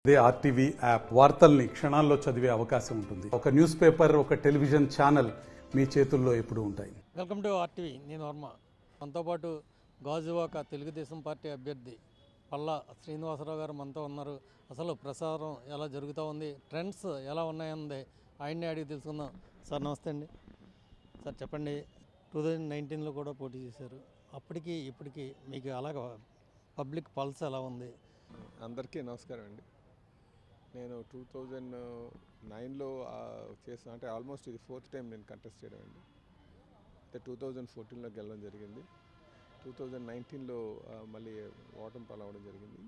ఇదే RTV app వార్తల్ని క్షణాల్లో చదివే అవకాశం ఉంటుంది. ఒక న్యూస్ పేపర్, ఒక టెలివిజన్ ఛానల్ మీ చేతుల్లో ఎప్పుడూ ఉంటాయి. Welcome to RTV. నేను వర్మ. మనతో పాటు గాజువాక తెలుగుదేశం పార్టీ అభ్యర్థి పల్లా శ్రీనివాసరావు గారు మనతో ఉన్నారు. అసలు ప్రసారం ఎలా జరుగుతూ ఉంది, ట్రెండ్స్ ఎలా ఉన్నాయంది ఆయన్ని అడిగి తెలుసుకుందాం. సార్ నమస్తే అండి. సార్ చెప్పండి, 2019లో కూడా పోటీ చేశారు. అప్పటికి ఇప్పటికి మీకు అలాగ పబ్లిక్ పల్స్ ఎలా ఉంది? అందరికీ నమస్కారం అండి. నేను 2009లో చేసిన, అంటే ఆల్మోస్ట్ ఇది 4th టైం నేను కంటెస్ట్ చేయడం అండి. అయితే 2014లో గెలవడం జరిగింది. 2019లో మళ్ళీ ఓటమి పాలవడం జరిగింది.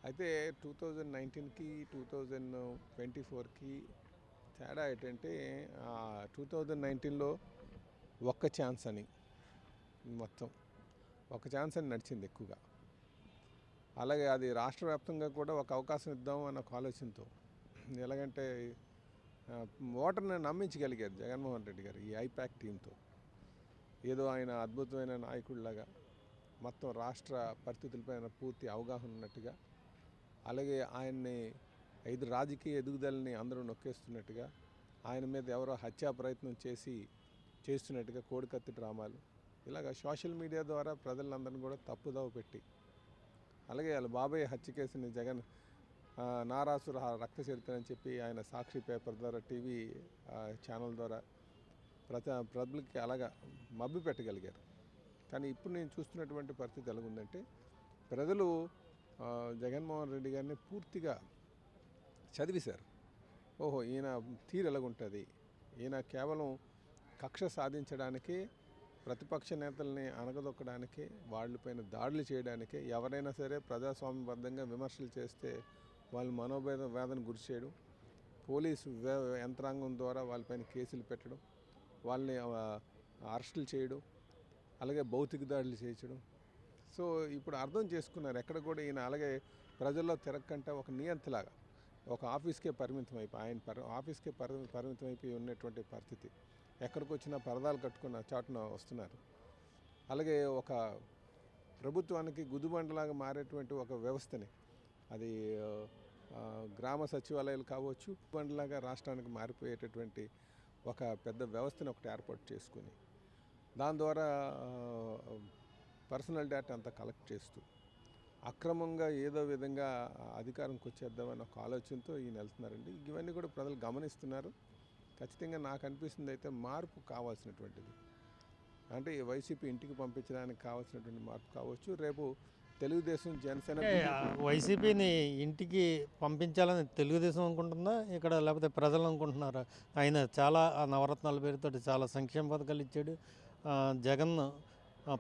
అయితే 2019కి 2024కి తేడా ఏంటంటే 2019లో ఒక్క ఛాన్స్ అని మొత్తం ఒక ఛాన్స్ అని నడిచింది ఎక్కువగా. అలాగే అది రాష్ట్ర వ్యాప్తంగా కూడా ఒక అవకాశం ఇద్దాం అన్న ఒక ఆలోచనతో, ఎలాగంటే ఓటర్ని నమ్మించగలిగారు జగన్మోహన్ రెడ్డి గారు ఈ ఐపాక్ టీంతో. ఏదో ఆయన అద్భుతమైన నాయకుడిలాగా మొత్తం రాష్ట్ర పరిస్థితులపైన పూర్తి అవగాహన ఉన్నట్టుగా, అలాగే ఆయన్ని 5 రాజకీయ ఎదుగుదలని అందరూ నొక్కేస్తున్నట్టుగా, ఆయన మీద ఎవరో హత్యా ప్రయత్నం చేస్తున్నట్టుగా కోడికత్తి డ్రామాలు, ఇలాగ సోషల్ మీడియా ద్వారా ప్రజలందరినీ కూడా తప్పుదోవ పెట్టి, అలాగే వాళ్ళ బాబాయ్ హత్య కేసుని జగన్ నారాసుర రక్త చరిత్ర అని చెప్పి ఆయన సాక్షి పేపర్ ద్వారా, టీవీ ఛానల్ ద్వారా ప్రజలకి అలాగా మభ్య పెట్టగలిగారు. కానీ ఇప్పుడు నేను చూస్తున్నటువంటి పరిస్థితి ఎలాగుందంటే, ప్రజలు జగన్మోహన్ రెడ్డి గారిని పూర్తిగా చదివేశారు. ఓహో, ఈయన తీరు ఎలాగుంటుంది, ఈయన కేవలం కక్ష సాధించడానికి, ప్రతిపక్ష నేతల్ని అణగదొక్కడానికి, వాళ్ళపైన దాడులు చేయడానికి, ఎవరైనా సరే ప్రజాస్వామ్యబద్ధంగా విమర్శలు చేస్తే వాళ్ళు మనోవేదన గురి చేయడం, పోలీసు యంత్రాంగం ద్వారా వాళ్ళపైన కేసులు పెట్టడం, వాళ్ళని అరెస్టులు చేయడం, అలాగే భౌతిక దాడులు చేయించడం. సో ఇప్పుడు అర్థం చేసుకున్నారు ఎక్కడ కూడా ఈయన అలాగే ప్రజల్లో తిరగకంటే ఒక నియంతలాగా ఒక ఆఫీస్కే పరిమితం అయిపోయి, ఆయన ఆఫీస్కే పరిమితం అయిపోయి ఉన్నటువంటి పరిస్థితి. ఎక్కడికి వచ్చినా పరదాలు కట్టుకున్న చాటున వస్తున్నారు. అలాగే ఒక ప్రభుత్వానికి గుదిబండలాగా మారేటువంటి ఒక వ్యవస్థని, అది గ్రామ సచివాలయాలు కావచ్చు, గుదిబండలాగా రాష్ట్రానికి మారిపోయేటటువంటి ఒక పెద్ద వ్యవస్థని ఒకటి ఏర్పాటు చేసుకుని, దాని ద్వారా పర్సనల్ డేటా అంతా కలెక్ట్ చేస్తూ అక్రమంగా ఏదో విధంగా అధికారంకి వచ్చేద్దామని ఒక ఆలోచనతో ఈయన వెళ్తున్నారండి. ఇవన్నీ కూడా ప్రజలు గమనిస్తున్నారు. ఖచ్చితంగా నాకు అనిపిస్తుంది అయితే మార్పు కావాల్సినటువంటిది, అంటే వైసీపీ ఇంటికి పంపించడానికి కావాల్సినటువంటి మార్పు కావచ్చు. రేపు తెలుగుదేశం జనసేన వైసీపీని ఇంటికి పంపించాలని తెలుగుదేశం అనుకుంటుందా ఇక్కడ, లేకపోతే ప్రజలు అనుకుంటున్నారా? ఆయన చాలా నవరత్నాల పేరుతో చాలా సంక్షేమ పథకాలు ఇచ్చాడు. జగన్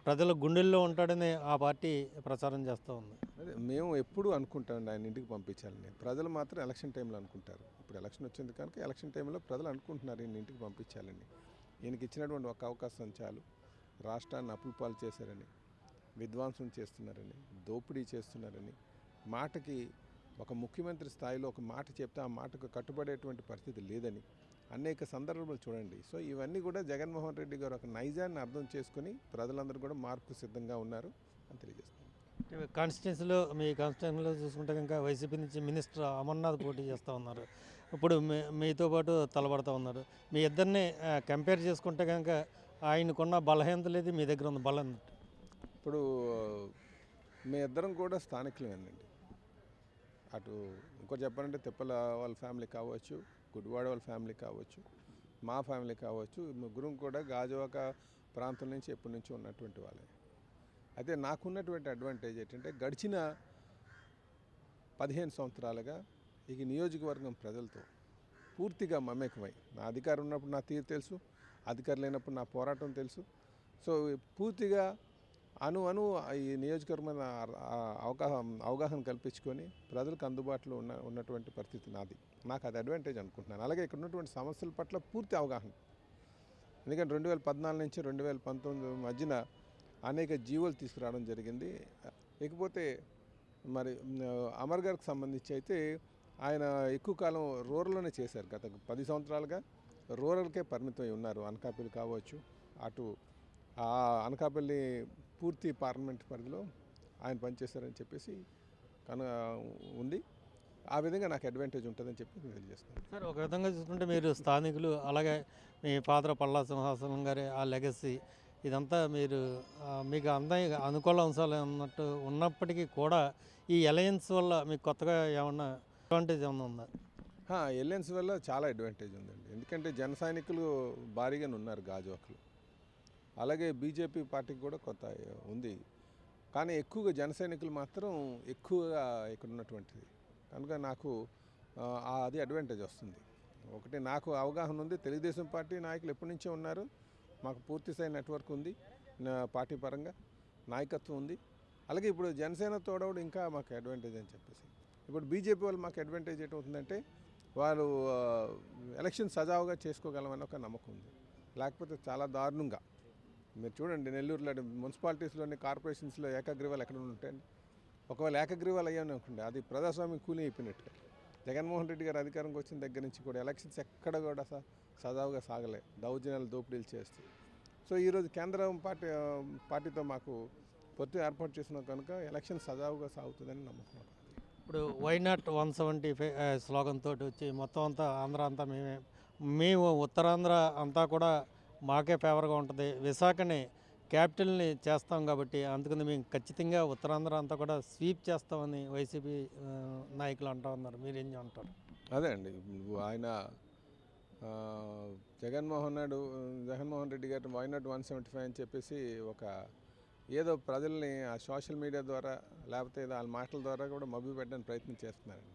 ప్రజల గుండెల్లో ఉంటాడని ఆ పార్టీ ప్రచారం చేస్తూ ఉంది. అదే మేము ఎప్పుడు అనుకుంటామండి ఆయన ఇంటికి పంపించాలని. ప్రజలు మాత్రం ఎలక్షన్ టైంలో అనుకుంటారు. ఇప్పుడు ఎలక్షన్ వచ్చింది కనుక ఎలక్షన్ టైంలో ప్రజలు అనుకుంటున్నారు ఈయన ఇంటికి పంపించాలని. ఈయనకి ఇచ్చినటువంటి ఒక అవకాశం చాలు. రాష్ట్రాన్ని అప్పుల పాలు చేశారని, విధ్వంసం చేస్తున్నారని, దోపిడీ చేస్తున్నారని, మాటకి ఒక ముఖ్యమంత్రి స్థాయిలో ఒక మాట చెప్తే ఆ మాటకు కట్టుబడేటువంటి పరిస్థితి లేదని అనేక సందర్భాలు చూడండి. సో ఇవన్నీ కూడా జగన్మోహన్ రెడ్డి గారు ఒక నైజాన్ని అర్థం చేసుకుని ప్రజలందరూ కూడా మార్పుకు సిద్ధంగా ఉన్నారు అని తెలియజేస్తున్నారు. కాన్స్టిట్యున్సీలో, మీ కాన్స్టిట్యున్సీలో చూసుకుంటే కనుక వైసీపీ నుంచి మినిస్టర్ అమర్నాథ్ పోటీ చేస్తూ ఉన్నారు. ఇప్పుడు మీతో పాటు తలబడుతూ ఉన్నారు. మీ ఇద్దరిని కంపేర్ చేసుకుంటే కనుక ఆయనకున్న బలహీనత లేదు, మీ దగ్గర ఉన్న బలం. ఇప్పుడు మీ ఇద్దరం కూడా స్థానికులేనండి. అటు ఇంకోటి చెప్పాలంటే తిప్పల వాళ్ళ ఫ్యామిలీ కావచ్చు, గుడివాడ వాళ్ళ ఫ్యామిలీ కావచ్చు, మా ఫ్యామిలీ కావచ్చు, ముగ్గురం కూడా గాజువాక ప్రాంతం నుంచి ఎప్పటి నుంచో ఉన్నటువంటి వాళ్ళే. అయితే నాకున్నటువంటి అడ్వాంటేజ్ ఏంటంటే, గడిచిన 15 సంవత్సరాలుగా ఈ నియోజకవర్గం ప్రజలతో పూర్తిగా మమేకమై, నా అధికారం ఉన్నప్పుడు నా తీరు తెలుసు, అధికారం లేనప్పుడు నా పోరాటం తెలుసు. సో పూర్తిగా అను ఈ నియోజకవర్గం అవగాహన కల్పించుకొని ప్రజలకు అందుబాటులో ఉన్నటువంటి పరిస్థితి నాది. నాకు అది అడ్వాంటేజ్ అనుకుంటున్నాను. అలాగే ఇక్కడ ఉన్నటువంటి సమస్యల పట్ల పూర్తి అవగాహన. ఎందుకంటే 2014 నుంచి 2019 మధ్యన అనేక జీవోలు తీసుకురావడం జరిగింది. ఇకపోతే మరి అమర్ గారికి సంబంధించి అయితే ఆయన ఎక్కువ కాలం రూరల్లోనే చేశారు. గత 10 సంవత్సరాలుగా రూరల్కే పరిమితమై ఉన్నారు. అనకాపల్లి కావచ్చు, అటు అనకాపల్లి పూర్తి పార్లమెంట్ పరిధిలో ఆయన పనిచేశారని చెప్పేసి ఉంది. ఆ విధంగా నాకు అడ్వాంటేజ్ ఉంటుందని చెప్పి నేను తెలియజేస్తున్నాను. సార్ ఒక విధంగా చూసుకుంటే మీరు స్థానికులు, అలాగే మీ ఫాదర్ పల్లా సింహాచలం గారి ఆ లెగసీ ఇదంతా మీరు మీకు అందరి అనుకూల అంశాలు అన్నట్టు ఉన్నప్పటికీ కూడా ఈ అలయన్స్ వల్ల మీకు కొత్తగా ఏమన్నా అడ్వాంటేజ్ ఏమన్నా ఉందా? ఎలియన్స్ వల్ల చాలా అడ్వాంటేజ్ ఉందండి. ఎందుకంటే జన సైనికులు భారీగానే ఉన్నారు గాజువాకలో. అలాగే బీజేపీ పార్టీకి కూడా కొంత ఉంది. కానీ ఎక్కువగా జన సైనికులు మాత్రం ఎక్కువగా ఇక్కడ ఉన్నటువంటిది కనుక నాకు అది అడ్వాంటేజ్ వస్తుంది. ఒకటి నాకు అవగాహన ఉంది. తెలుగుదేశం పార్టీ నాయకులు ఎప్పటి నుంచో ఉన్నారు. మాకు పూర్తి స్థాయి నెట్వర్క్ ఉంది, పార్టీ పరంగా నాయకత్వం ఉంది. అలాగే ఇప్పుడు జనసేన తోడవడం ఇంకా మాకు అడ్వాంటేజ్ అని చెప్పేసి. ఇప్పుడు బీజేపీ వాళ్ళు మాకు అడ్వాంటేజ్ ఏంటవుతుందంటే వాళ్ళు ఎలక్షన్ సజావుగా చేసుకోగలమని ఒక నమ్మకం ఉంది. లేకపోతే చాలా దారుణంగా మీరు చూడండి, నెల్లూరులో మున్సిపాలిటీస్లోని కార్పొరేషన్స్లో ఏకగ్రీవాలు ఎక్కడ ఉంటాయండి? ఒకవేళ ఏకగ్రీవాలు అయ్యాను అనుకోండి, అది ప్రజాస్వామ్యం కూలి అయిపోయినట్టుగా. జగన్మోహన్ రెడ్డి గారు అధికారంకి వచ్చిన దగ్గర నుంచి కూడా ఎలక్షన్స్ ఎక్కడ కూడా సజావుగా సాగలే, దౌర్జన్యాలు దోపిడీలు చేస్తూ. సో ఈరోజు కేంద్రం పార్టీతో మాకు పొత్తు ఏర్పాటు చేసిన కనుక ఎలక్షన్ సజావుగా సాగుతుందని నమ్మకం. ఇప్పుడు వై నాట్ 175 స్లోగన్ తోటి వచ్చి మొత్తం అంతా ఆంధ్ర అంతా మేము ఉత్తరాంధ్ర అంతా కూడా మాకే ఫేవర్గా ఉంటుంది, విశాఖని క్యాపిటల్ని చేస్తాం కాబట్టి అందుకని మేము ఖచ్చితంగా ఉత్తరాంధ్ర అంతా కూడా స్వీప్ చేస్తామని వైసీపీ నాయకులు అంటూ ఉన్నారు. మీరేం అంటారు? అదే అండి, ఆయన జగన్మోహన్ రెడ్డి గారు వై నాట్ 175 అని చెప్పేసి ఒక ఏదో ప్రజల్ని ఆ సోషల్ మీడియా ద్వారా లేకపోతే ఏదో వాళ్ళ మాటల ద్వారా కూడా మభ్య పెట్టడానికి ప్రయత్నం చేస్తున్నారండి.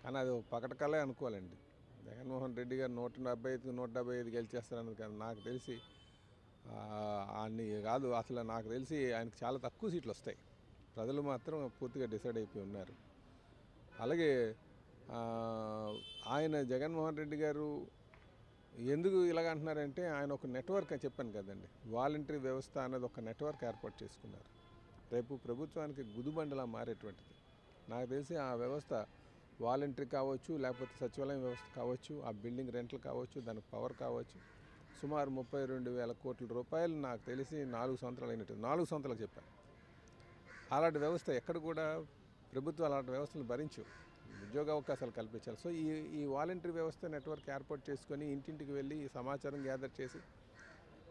కానీ అది పకటకలే అనుకోవాలండి. జగన్మోహన్ రెడ్డి గారు 175 గెలిచేస్తారన్నది కానీ నాకు తెలిసి అన్ని కాదు. అసలు నాకు తెలిసి ఆయనకు చాలా తక్కువ సీట్లు వస్తాయి. ప్రజలు మాత్రం పూర్తిగా డిసైడ్ అయిపోయి ఉన్నారు. అలాగే ఆయన జగన్మోహన్ రెడ్డి గారు ఎందుకు ఇలాగ అంటున్నారంటే ఆయన ఒక నెట్వర్క్ అని చెప్పాను కదండి, వాలంటరీ వ్యవస్థ అనేది ఒక నెట్వర్క్ ఏర్పాటు చేసుకున్నారు. రేపు ప్రభుత్వానికి గుదిబండలా మారేటువంటిది. నాకు తెలిసి ఆ వ్యవస్థ వాలంటరీ కావచ్చు, లేకపోతే సచివాలయం వ్యవస్థ కావచ్చు, ఆ బిల్డింగ్ రెంట్లు కావచ్చు, దానికి పవర్ కావచ్చు, సుమారు 32,000 కోట్ల రూపాయలు నాకు తెలిసి 4 సంవత్సరాలు అయినట్టు 4 సంవత్సరాలకు చెప్పాను. అలాంటి వ్యవస్థ ఎక్కడ కూడా ప్రభుత్వం అలాంటి వ్యవస్థలు భరించు, ఉద్యోగ అవకాశాలు కల్పించాలి. సో ఈ వాలంటరీ వ్యవస్థ నెట్వర్క్ ఏర్పాటు చేసుకొని ఇంటింటికి వెళ్ళి సమాచారం గ్యాదర్ చేసి,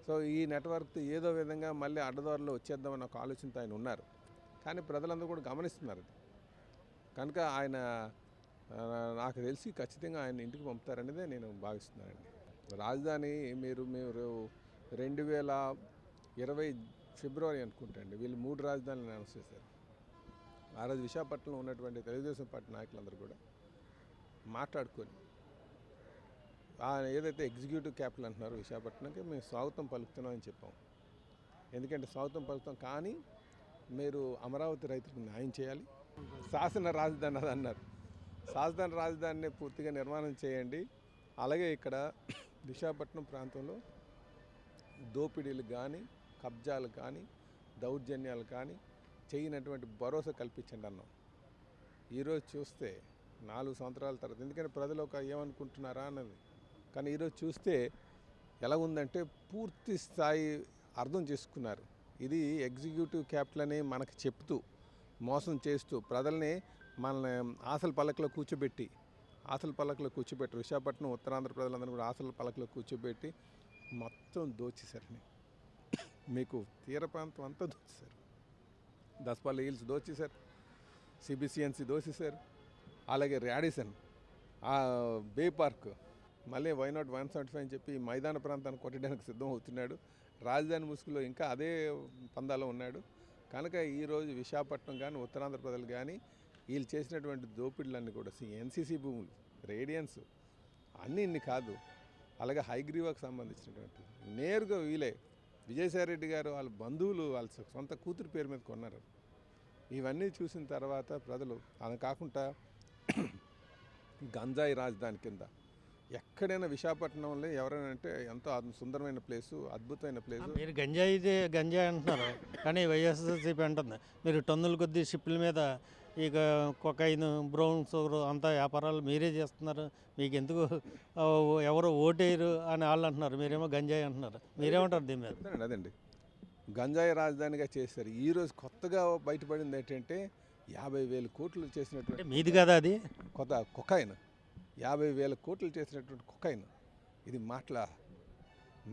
సో ఈ నెట్వర్క్ ఏదో విధంగా మళ్ళీ అడ్డదారులో వచ్చేద్దామని ఒక ఆలోచనతో ఆయన ఉన్నారు. కానీ ప్రజలందరూ కూడా గమనిస్తున్నారు. కనుక ఆయన నాకు తెలిసి ఖచ్చితంగా ఆయన ఇంటికి పంపుతారనేదే నేను భావిస్తున్నానండి. రాజధాని మీరు 2020 ఫిబ్రవరి అనుకుంటా అండి, వీళ్ళు 3 రాజధానులు అనౌన్స్ చేశారు. ఆ రోజు విశాఖపట్నంలో ఉన్నటువంటి తెలుగుదేశం పార్టీ నాయకులందరూ కూడా మాట్లాడుకొని ఏదైతే ఎగ్జిక్యూటివ్ క్యాపిటల్ అంటున్నారో విశాఖపట్నంకి మేము స్వాగతం పలుకుతున్నాం అని చెప్పాం. ఎందుకంటే స్వాగతం పలుకుతాం, కానీ మీరు అమరావతి రైతులకు న్యాయం చేయాలి, శాసన రాజధాని అది అన్నారు. శాసన రాజధానిని పూర్తిగా నిర్మాణం చేయండి. అలాగే ఇక్కడ విశాఖపట్నం ప్రాంతంలో దోపిడీలు కానీ, కబ్జాలు కానీ, దౌర్జన్యాలు కానీ చేయనటువంటి భరోసా కల్పించండి అన్నాం. ఈరోజు చూస్తే 4 సంవత్సరాల తర్వాత, ఎందుకంటే ప్రజలు ఏమనుకుంటున్నారా అన్నది, కానీ ఈరోజు చూస్తే ఎలా ఉందంటే పూర్తి స్థాయి అర్థం చేసుకున్నారు. ఇది ఎగ్జిక్యూటివ్ క్యాపిటల్ అని మనకు చెప్తూ మోసం చేస్తూ ప్రజల్ని మనల్ని ఆశల పల్లకిలో కూర్చోబెట్టి విశాఖపట్నం ఉత్తరాంధ్ర ప్రజలందరూ కూడా ఆశల పల్లకిలో కూర్చోబెట్టి మొత్తం దోచేశారని. మీకు తీర ప్రాంతం అంతా దోచేశారు. దసపల్లి హిల్స్ దోచేశారు, సిబిసిఎన్సి దోచేశారు, అలాగే రాడిసన్, బే పార్క్, మళ్ళీ వై నాట్ 175 అని చెప్పి మైదాన ప్రాంతాన్ని కొట్టడానికి సిద్ధం అవుతున్నాడు. రాజధాని ముసుగులో ఇంకా అదే పందాలో ఉన్నాడు. కనుక ఈరోజు విశాఖపట్నం కానీ ఉత్తరాంధ్ర ప్రజలు కానీ వీళ్ళు చేసినటువంటి దోపిడీలన్నీ కూడా ఎన్సీసీ భూములు, రేడియన్స్ అన్నీ ఇన్ని కాదు, అలాగే హైగ్రీవాకు సంబంధించినటువంటి నేరుగా వీలే విజయసాయిరెడ్డి గారు వాళ్ళ బంధువులు వాళ్ళ సొంత కూతురు పేరు మీద కొన్నారు. ఇవన్నీ చూసిన తర్వాత ప్రజలు అలా కాకుండా గంజాయి రాజధాని కింద ఎక్కడైనా విశాఖపట్నంలో ఎవరైనా అంటే ఎంతో సుందరమైన ప్లేసు, అద్భుతమైన ప్లేసు. మీరు గంజాయి అంటున్నారు, కానీ వైఎస్ఆర్సీపీ అంటుంది మీరు టన్నుల కొద్దీ షిప్ల మీద ఇక కొకైన్, బ్రౌన్ షుగర్ అంతా వ్యాపారాలు మీరే చేస్తున్నారు, మీకు ఎందుకు ఎవరు ఓటేయరు అని వాళ్ళు అంటున్నారు, మీరేమో గంజాయి అంటున్నారు. మీరేమంటారు దీని మీద? అదండి, గంజాయి రాజధానిగా చేశారు. ఈరోజు కొత్తగా బయటపడింది ఏంటంటే 50,000 కోట్లు చేసినటువంటి అంటే మీది కదా అది. కొత్త కొకైన్ 50,000 కోట్లు చేసినటువంటి కొకైన్ ఇది మాటలా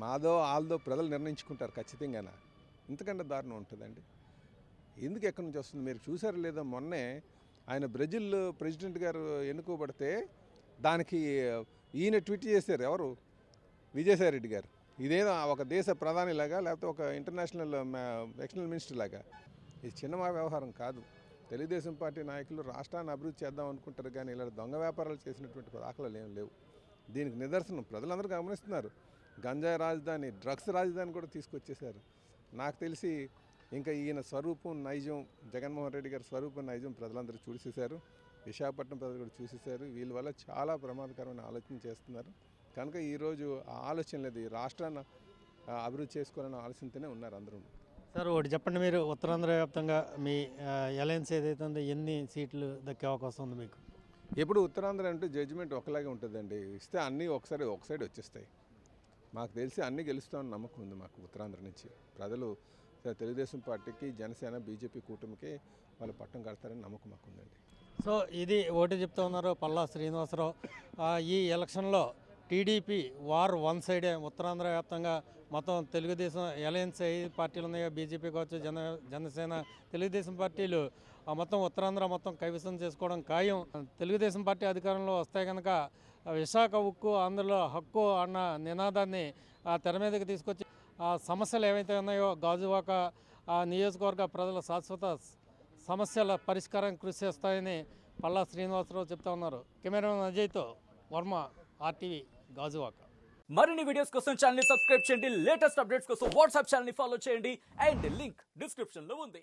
మాదో ఆల్దో ప్రజలు నిర్ణయించుకుంటారు ఖచ్చితంగానా. ఇంతకంటే దారుణం ఉంటుందండి. ఎందుకు ఎక్కడి నుంచి వస్తుంది మీరు చూసారో లేదో, మొన్నే ఆయన బ్రెజిల్ ప్రెసిడెంట్ గారు ఎన్నుకోబడితే దానికి ఈయన ట్వీట్ చేశారు. ఎవరు? విజయసాయి రెడ్డి గారు. ఇదేదో ఒక దేశ ప్రధానిలాగా లేకపోతే ఒక ఇంటర్నేషనల్ ఎక్స్టర్నల్ మినిస్టర్ లాగా. ఇది చిన్న వ్యవహారం కాదు. తెలుగుదేశం పార్టీ నాయకులు రాష్ట్రాన్ని అభివృద్ధి చేద్దాం అనుకుంటారు, కానీ ఇలా దొంగ వ్యాపారాలు చేసినటువంటి దాఖలాలు ఏం లేవు. దీనికి నిదర్శనం ప్రజలందరూ గమనిస్తున్నారు. గంజాయి రాజధాని, డ్రగ్స్ రాజధాని కూడా తీసుకొచ్చేశారు. నాకు తెలిసి ఇంకా ఈయన స్వరూపం నైజం, జగన్మోహన్ రెడ్డి గారి స్వరూపం నైజం ప్రజలందరూ చూసేశారు. విశాఖపట్నం ప్రజలు కూడా చూసేశారు. వీళ్ళ వల్ల చాలా ప్రమాదకరమైన ఆలోచన చేస్తున్నారు. కనుక ఈరోజు ఆ ఆలోచన లేదు. ఈ రాష్ట్రాన్ని అభివృద్ధి చేసుకోవాలనే ఆలోచనతోనే ఉన్నారు అందరూ. సార్ ఒకటి చెప్పండి, మీరు ఉత్తరాంధ్ర వ్యాప్తంగా మీ అలయన్స్ ఏదైతే ఉందో ఎన్ని సీట్లు దక్కే అవకాశం ఉంది మీకు? ఎప్పుడు ఉత్తరాంధ్ర అంటే జడ్జిమెంట్ ఒకలాగే ఉంటుందండి. ఇస్తే అన్నీ ఒక సైడ్ వచ్చేస్తాయి. మాకు తెలిసి అన్నీ గెలుస్తామని నమ్మకం ఉంది మాకు. ఉత్తరాంధ్ర నుంచి ప్రజలు తెలుగుదేశం పార్టీకి, జనసేన, బీజేపీ కూటమికి వాళ్ళు పట్టం కడతారని నమ్మకం మాకు ఉందండి. సో ఇది ఒకటి చెప్తా ఉన్నారు పల్లా శ్రీనివాసరావు. ఈ ఎలక్షన్లో టీడీపీ వార్ వన్ సైడే, ఉత్తరాంధ్ర వ్యాప్తంగా మొత్తం తెలుగుదేశం అలయన్స్ ఏ పార్టీలు ఉన్నాయో, బీజేపీ కావచ్చు, జనసేన, తెలుగుదేశం పార్టీలు మొత్తం ఉత్తరాంధ్ర మొత్తం కైవసం చేసుకోవడం ఖాయం. తెలుగుదేశం పార్టీ అధికారంలో వస్తే కనుక విశాఖ ఉక్కు ఆంధ్రలో హక్కు అన్న నినాదాన్ని తెర మీదకి తీసుకొచ్చి ఆ సమస్యలు ఏవైతే ఉన్నాయో గాజువాక నియోజకవర్గ ప్రజల శాశ్వత సమస్యల పరిష్కారం కృషి చేస్తాయని పల్లా శ్రీనివాసరావు చెప్తా ఉన్నారు. కెమెరామెన్ అజయ్తో వర్మ, RTV, గాజువాక. మరిన్ని వీడియోస్ కోసం ఛానల్ ని సబ్స్క్రైబ్ చేయండి. లేటెస్ట్ అప్డేట్స్ కోసం వాట్సాప్ ఛానల్ ని ఫాలో చేయండి. అండ్ లింక్ డిస్క్రిప్షన్ లో ఉంది.